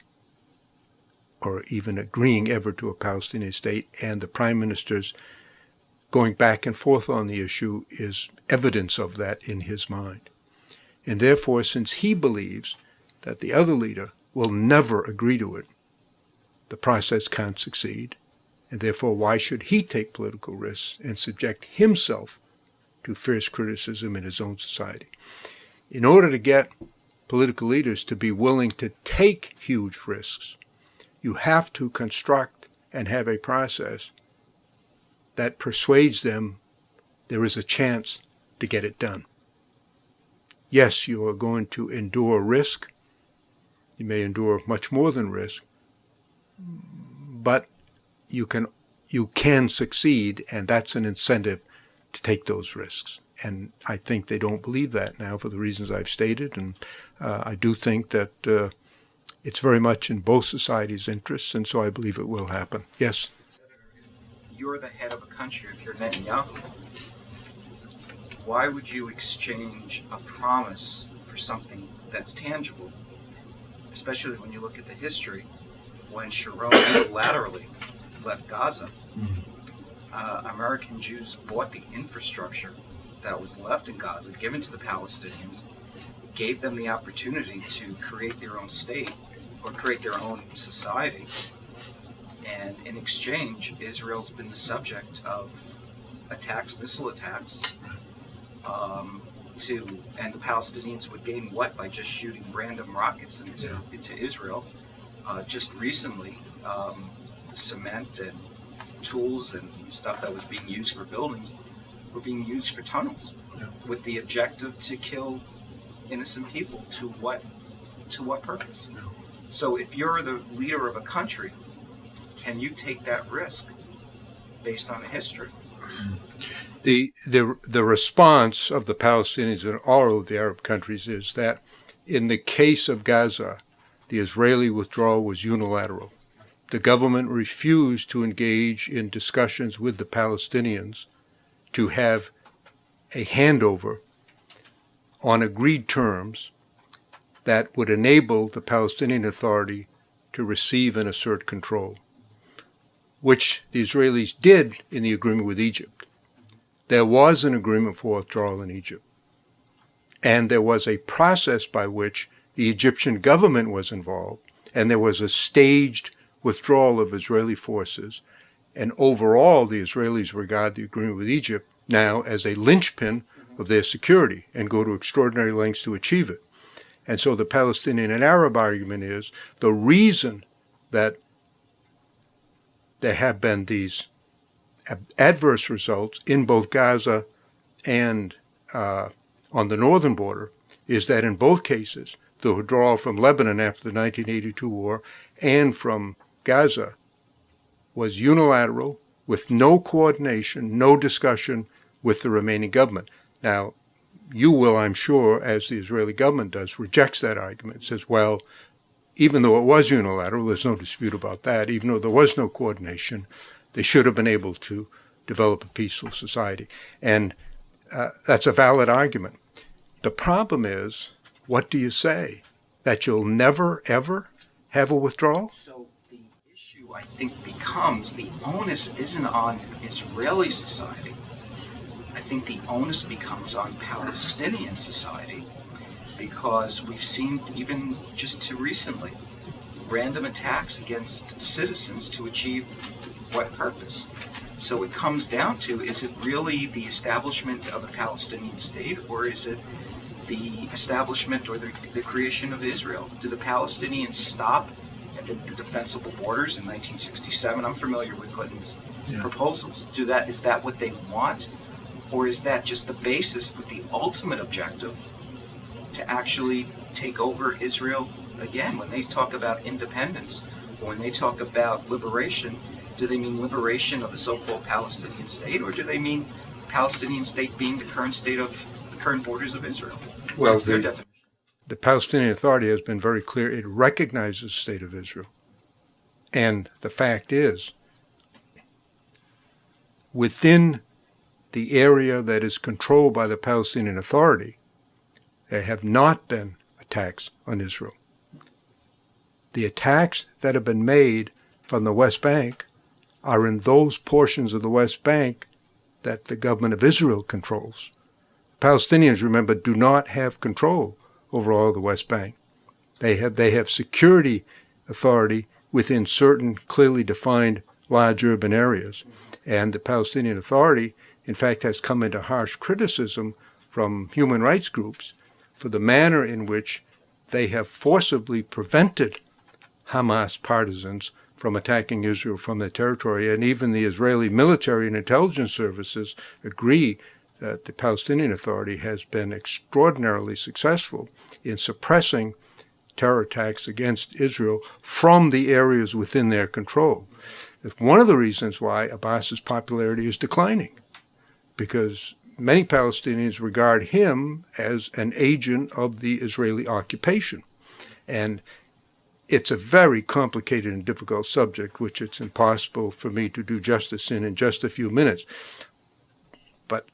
or even agreeing ever to a Palestinian state, and the Prime Minister's going back and forth on the issue is evidence of that in his mind. And therefore, since he believes that the other leader will never agree to it, the process can't succeed. And therefore, why should he take political risks and subject himself to fierce criticism in his own society? In order to get political leaders to be willing to take huge risks, you have to construct and have a process that persuades them there is a chance to get it done. Yes, you are going to endure risk. You may endure much more than risk, but you can succeed, and that's an incentive to take those risks. And I think they don't believe that now for the reasons I've stated, and I do think that it's very much in both societies' interests, and so I believe it will happen. Yes? Senator, if you're the head of a country, if you're Netanyahu, why would you exchange a promise for something that's tangible? Especially when you look at the history, when Sharon unilaterally left Gaza, American Jews bought the infrastructure that was left in Gaza, given to the Palestinians, gave them the opportunity to create their own state or create their own society. And in exchange, Israel's been the subject of attacks, missile attacks, and the Palestinians would gain what by just shooting random rockets into Israel. Just recently, cement and tools and stuff that was being used for buildings were being used for tunnels, with the objective to kill innocent people. To what purpose? So if you're the leader of a country, can you take that risk based on a history? The response of the Palestinians and all of the Arab countries is that in the case of Gaza, the Israeli withdrawal was unilateral. The government refused to engage in discussions with the Palestinians to have a handover on agreed terms that would enable the Palestinian Authority to receive and assert control, which the Israelis did in the agreement with Egypt. There was an agreement for withdrawal in Egypt, and there was a process by which the Egyptian government was involved, and there was a staged withdrawal of Israeli forces. And overall, the Israelis regard the agreement with Egypt now as a linchpin of their security and go to extraordinary lengths to achieve it. And so the Palestinian and Arab argument is the reason that there have been these adverse results in both Gaza and on the northern border is that in both cases, the withdrawal from Lebanon after the 1982 war and from Gaza was unilateral, with no coordination, no discussion with the remaining government. Now, you will, I'm sure, as the Israeli government does, rejects that argument, says, well, even though it was unilateral, there's no dispute about that, even though there was no coordination, they should have been able to develop a peaceful society. And that's a valid argument. The problem is, what do you say? That you'll never, ever have a withdrawal? So the issue, I think, becomes the onus isn't on Israeli society. I think the onus becomes on Palestinian society, because we've seen, even just too recently, random attacks against citizens to achieve what purpose? So it comes down to, is it really the establishment of a Palestinian state, or is it the establishment or the creation of Israel? Do the Palestinians stop at the defensible borders in 1967? I'm familiar with Clinton's proposals. Is that what they want? Or is that just the basis with the ultimate objective to actually take over Israel again? When they talk about independence, or when they talk about liberation, do they mean liberation of the so-called Palestinian state, or do they mean Palestinian state being the current borders of Israel? Well, That's their definition. The Palestinian Authority has been very clear. It recognizes the state of Israel. And the fact is, within the area that is controlled by the Palestinian Authority, there have not been attacks on Israel. The attacks that have been made from the West Bank are in those portions of the West Bank that the government of Israel controls. Palestinians, remember, do not have control over all of the West Bank. They have security authority within certain clearly defined large urban areas. And the Palestinian Authority, in fact, has come into harsh criticism from human rights groups for the manner in which they have forcibly prevented Hamas partisans from attacking Israel from their territory. And even the Israeli military and intelligence services agree that the Palestinian Authority has been extraordinarily successful in suppressing terror attacks against Israel from the areas within their control. That's one of the reasons why Abbas's popularity is declining, because many Palestinians regard him as an agent of the Israeli occupation. And it's a very complicated and difficult subject, which it's impossible for me to do justice in just a few minutes. But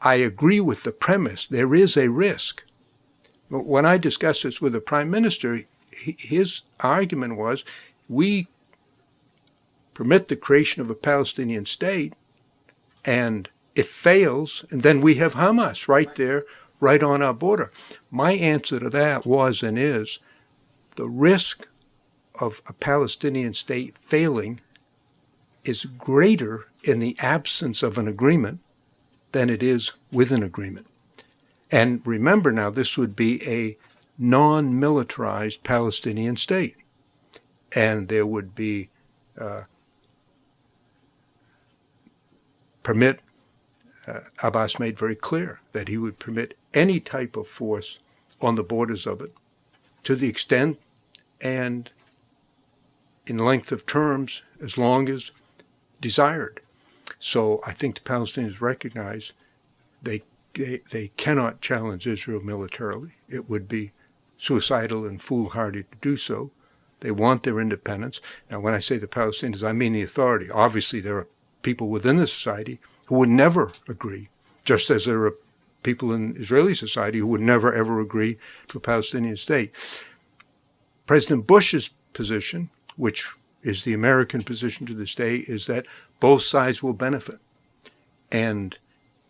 I agree with the premise. There is a risk. When I discussed this with the Prime Minister, his argument was, we permit the creation of a Palestinian state, and it fails, and then we have Hamas right there, right on our border. My answer to that was and is, the risk of a Palestinian state failing is greater in the absence of an agreement than it is with an agreement. And remember now, this would be a non-militarized Palestinian state. And there would be Abbas made very clear that he would permit any type of force on the borders of it to the extent and in length of terms as long as desired. So I think the Palestinians recognize they cannot challenge Israel militarily. It would be suicidal and foolhardy to do so. They want their independence. Now, when I say the Palestinians, I mean the authority. Obviously, there are people within the society who would never agree, just as there are people in Israeli society who would never, ever agree to a Palestinian state. President Bush's position, which is the American position to this day, is that both sides will benefit. And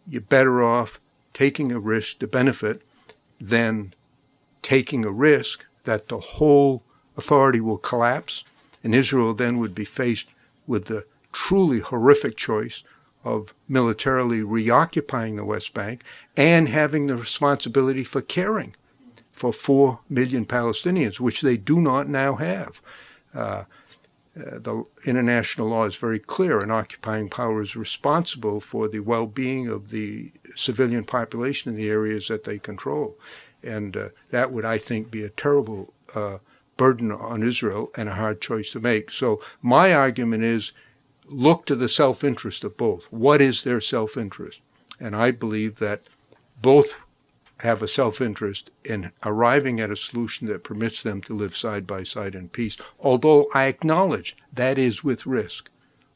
you're better off taking a risk to benefit than taking a risk that the whole authority will collapse, and Israel then would be faced with the truly horrific choice of militarily reoccupying the West Bank and having the responsibility for caring for 4 million Palestinians, which they do not now have. The international law is very clear. An occupying power is responsible for the well-being of the civilian population in the areas that they control. And that would, I think, be a terrible burden on Israel and a hard choice to make. So my argument is, look to the self-interest of both. What is their self-interest? And I believe that both have a self-interest in arriving at a solution that permits them to live side by side in peace, although I acknowledge that is with risk.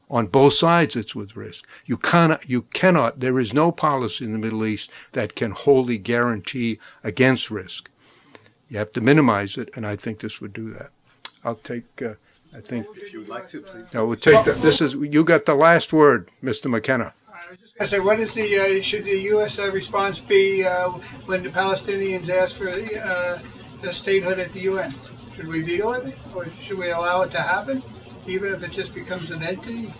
On both sides, it's with risk. You cannot, there is no policy in the Middle East that can wholly guarantee against risk. You have to minimize it, and I think this would do that. I'll take, I think. If you would like to, please. No, we'll take that. This is, you got the last word, Mr. McKenna. I was just going to say, what is the should the U.S. response be when the Palestinians ask for the statehood at the UN? Should we veto it, or should we allow it to happen, even if it just becomes an entity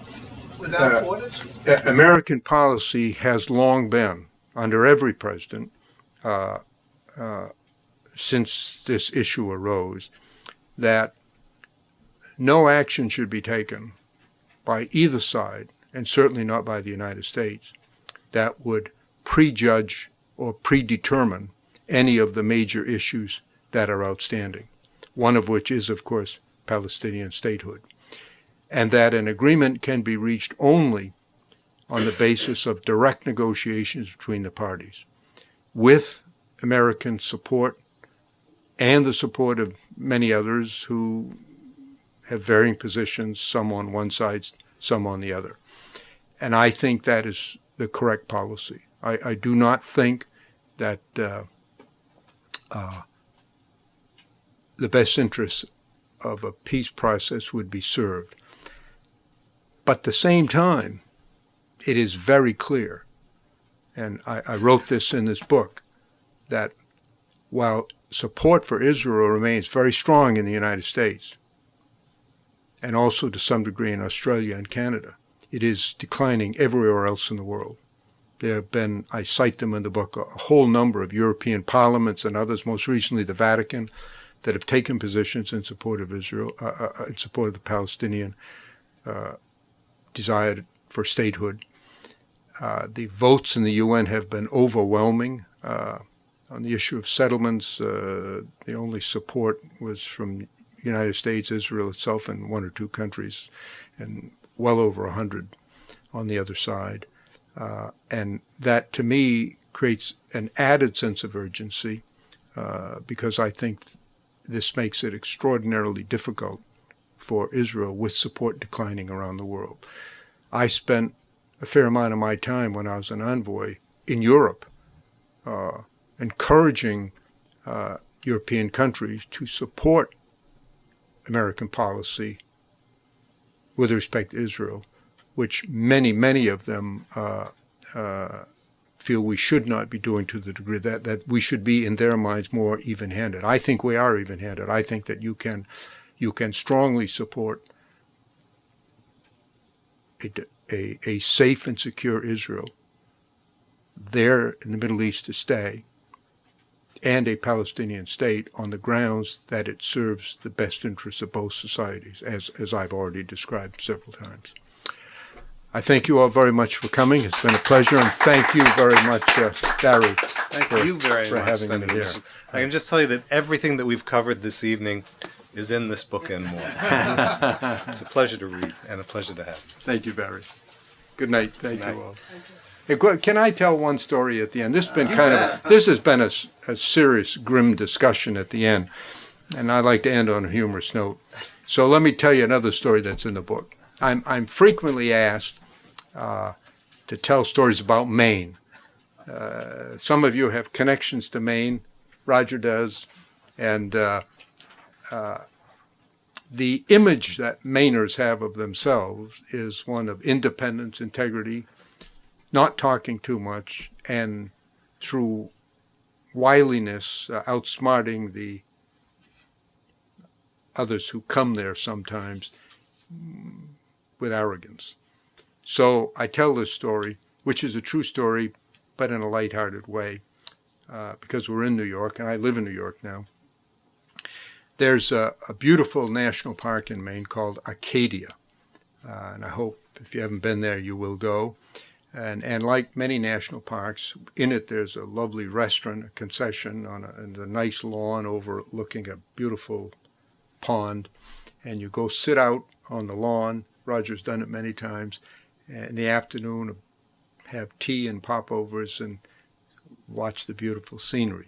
without borders? American policy has long been, under every president, since this issue arose, that no action should be taken by either side, and certainly not by the United States, that would prejudge or predetermine any of the major issues that are outstanding, one of which is, of course, Palestinian statehood, and that an agreement can be reached only on the basis of direct negotiations between the parties, with American support and the support of many others who have varying positions, some on one side, some on the other. And I think that is the correct policy. I do not think that the best interests of a peace process would be served. But at the same time, it is very clear, and I wrote this in this book, that while support for Israel remains very strong in the United States, and also to some degree in Australia and Canada, it is declining everywhere else in the world. There have been, I cite them in the book, a whole number of European parliaments and others, most recently the Vatican, that have taken positions in support of Israel, in support of the Palestinian desire for statehood. The votes in the UN have been overwhelming. On the issue of settlements, the only support was from the United States, Israel itself, and 1 or 2 countries, and well over 100 on the other side. And that, to me, creates an added sense of urgency because I think this makes it extraordinarily difficult for Israel with support declining around the world. I spent a fair amount of my time when I was an envoy in Europe encouraging European countries to support American policy with respect to Israel, which many of them feel we should not be doing to the degree that we should be, in their minds, more even-handed. I think we are even-handed. I think that you can strongly support a safe and secure Israel there in the Middle East to stay, and a Palestinian state on the grounds that it serves the best interests of both societies, as I've already described several times. I thank you all very much for coming. It's been a pleasure, and thank you very much, Barry. Thank you very for much, having me Senator here. Mitchell. I can just tell you that everything that we've covered this evening is in this book and more. It's a pleasure to read and a pleasure to have. Thank you, Barry. Good night. Thank Good night. you all. Hey, can I tell one story at the end? This has been a serious, grim discussion at the end, and I'd like to end on a humorous note. So let me tell you another story that's in the book. I'm frequently asked to tell stories about Maine. Some of you have connections to Maine. Roger does, and the image that Mainers have of themselves is one of independence, integrity, not talking too much, and through wiliness, outsmarting the others who come there sometimes with arrogance. So I tell this story, which is a true story, but in a lighthearted way, because we're in New York, and I live in New York now. There's a beautiful national park in Maine called Acadia, and I hope if you haven't been there, you will go. And like many national parks, in it there's a lovely restaurant, a concession and a nice lawn overlooking a beautiful pond. And you go sit out on the lawn. Roger's done it many times. In the afternoon, have tea and popovers and watch the beautiful scenery.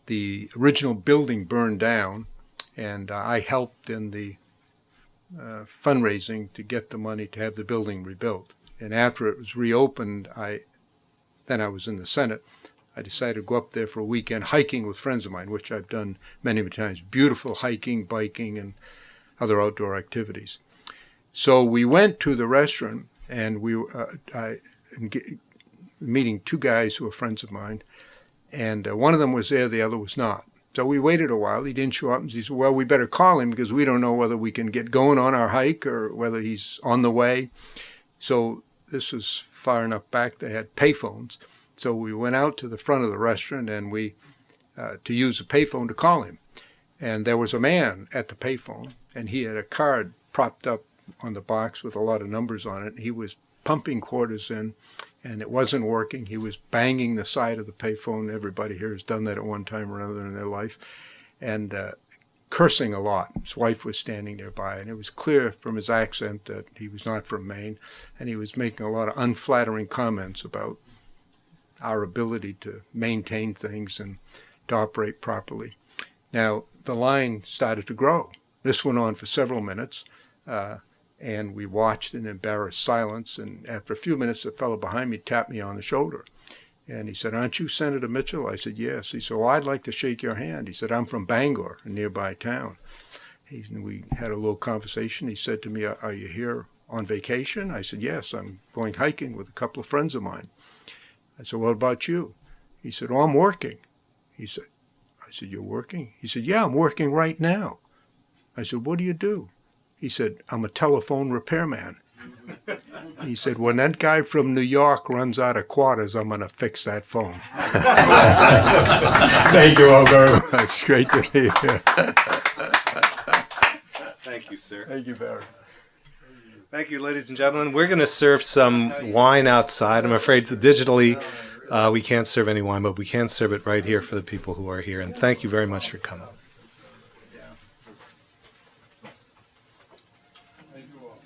The original building burned down, and I helped in the fundraising to get the money to have the building rebuilt. And after it was reopened, then I was in the Senate. I decided to go up there for a weekend hiking with friends of mine, which I've done many, many times. Beautiful hiking, biking, and other outdoor activities. So we went to the restaurant, and we were meeting two guys who were friends of mine, and one of them was there, the other was not. So we waited a while. He didn't show up, and he said, well, we better call him because we don't know whether we can get going on our hike or whether he's on the way. So this was far enough back they had payphones. So we went out to the front of the restaurant and we to use a payphone to call him. And there was a man at the payphone, and he had a card propped up on the box with a lot of numbers on it. He was pumping quarters in, and it wasn't working. He was banging the side of the payphone. Everybody here has done that at one time or another in their life. And cursing a lot. His wife was standing nearby, and it was clear from his accent that he was not from Maine, and he was making a lot of unflattering comments about our ability to maintain things and to operate properly. Now, the line started to grow. This went on for several minutes, and we watched in embarrassed silence, and after a few minutes, the fellow behind me tapped me on the shoulder. And he said, aren't you Senator Mitchell? I said, yes. He said, well, I'd like to shake your hand. He said, I'm from Bangor, a nearby town. We had a little conversation. He said to me, are you here on vacation? I said, yes, I'm going hiking with a couple of friends of mine. I said, what about you? He said, oh, I'm working. I said, you're working? He said, yeah, I'm working right now. I said, what do you do? He said, I'm a telephone repairman. He said, when that guy from New York runs out of quarters, I'm going to fix that phone. Thank you all very much. It's great to be here. Thank you, sir. Thank you, Barry. Thank you, ladies and gentlemen. We're going to serve some wine outside. I'm afraid digitally we can't serve any wine, but we can serve it right here for the people who are here. And thank you very much for coming. Thank you all.